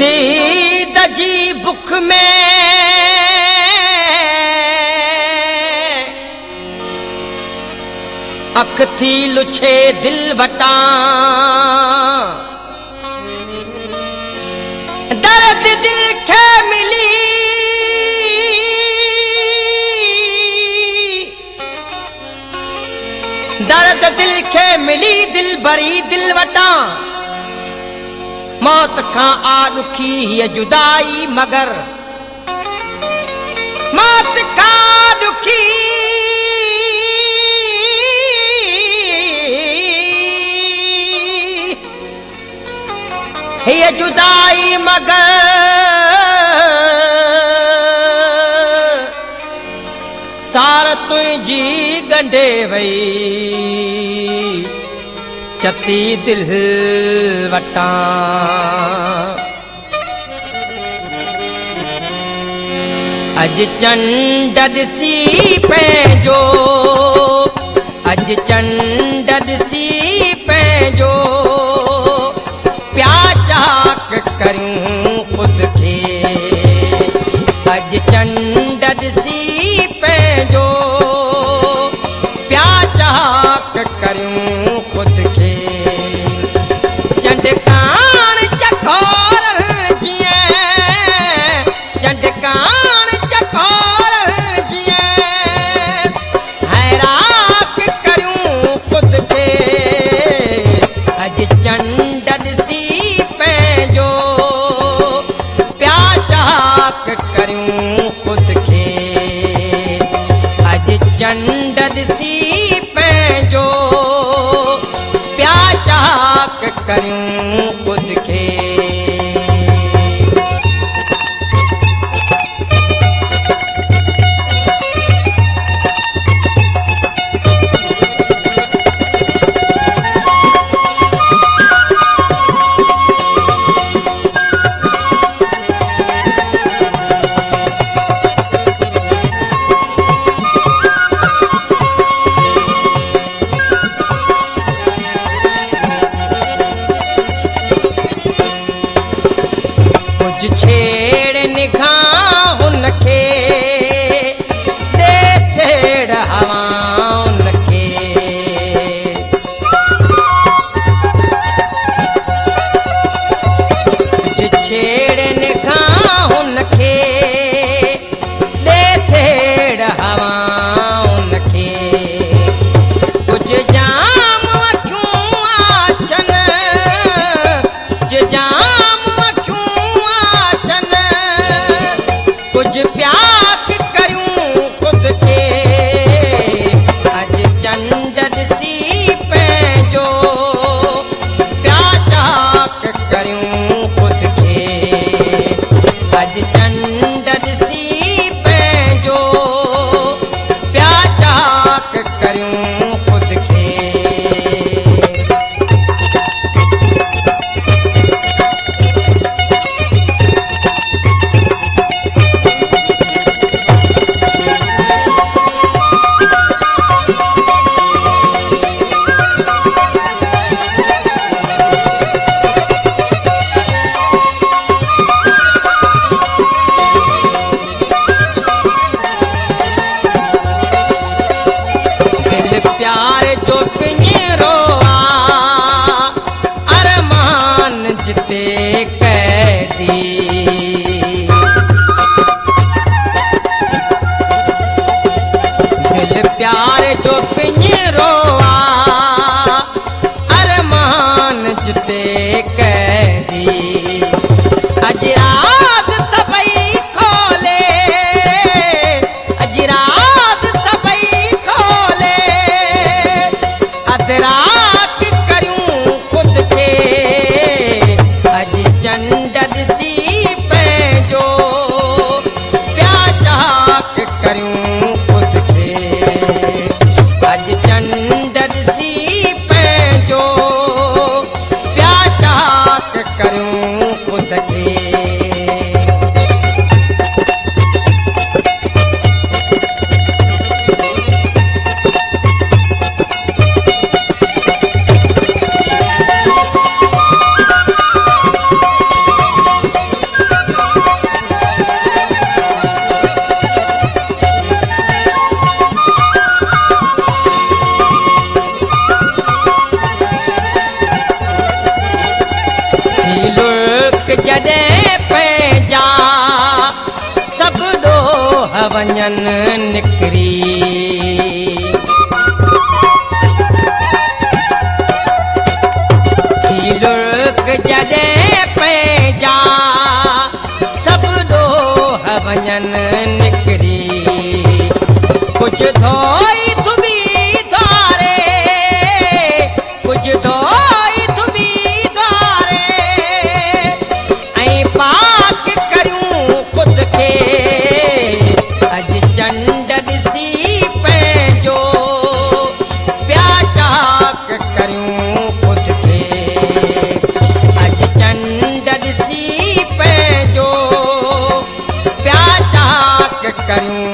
दीद जी बुख में अख थी लुछे दिल वटां दर्द दिल खे मिली दर्द दिल खे मिली दिल भरी दिल वटां मौत खां आ दुखी है जुदाई मगर मौत खां दुखी है जुदाई मगर सार तुझी गंढे वई चती दिल वटां अज चंड दिसी पंहिंजो अज चंड दिसी पंहिंजो प्या चाक करूं खुद खे अज चंड दिसी पंहिंजो प्या चाक करूं खुद खे चंडकान चकोर जिए चंडकान चकोर जिए हैराक करूं खुद खे अज चंड दिसी पंहिंजो प्या चाक करूं खुद खे अज चंड दिसी पंहिंजो प्या चाक करूं खुद खे छेड़ निगाह हुनखे दे छेड़ हवा हुनखे छेड़ निगाह हुनखे दे छेड़ हवा हुनखे कुझु जाम अखियूं आछन कुझु जाम कुछ प्याक करूं खुद के अज चंड दिसी पंहिंजो प्या चाक करूं खुद के अज चंड दिसी पंहिंजो प्या चाक करूं खुद के वञन निकरी लुक जॾहिं पंहिंजा सभु ॾोह वञन निकरी कुझु धोई थुमी धारे कुझु धोई थुमी धारे ऐं पाक करियूं ख़ुदि खे अॼु चंड ॾिसी पंहिंजो पिया चाक करियूं ख़ुदि खे अॼु चंड ॾिसी पंहिंजो पिया चाक करियूं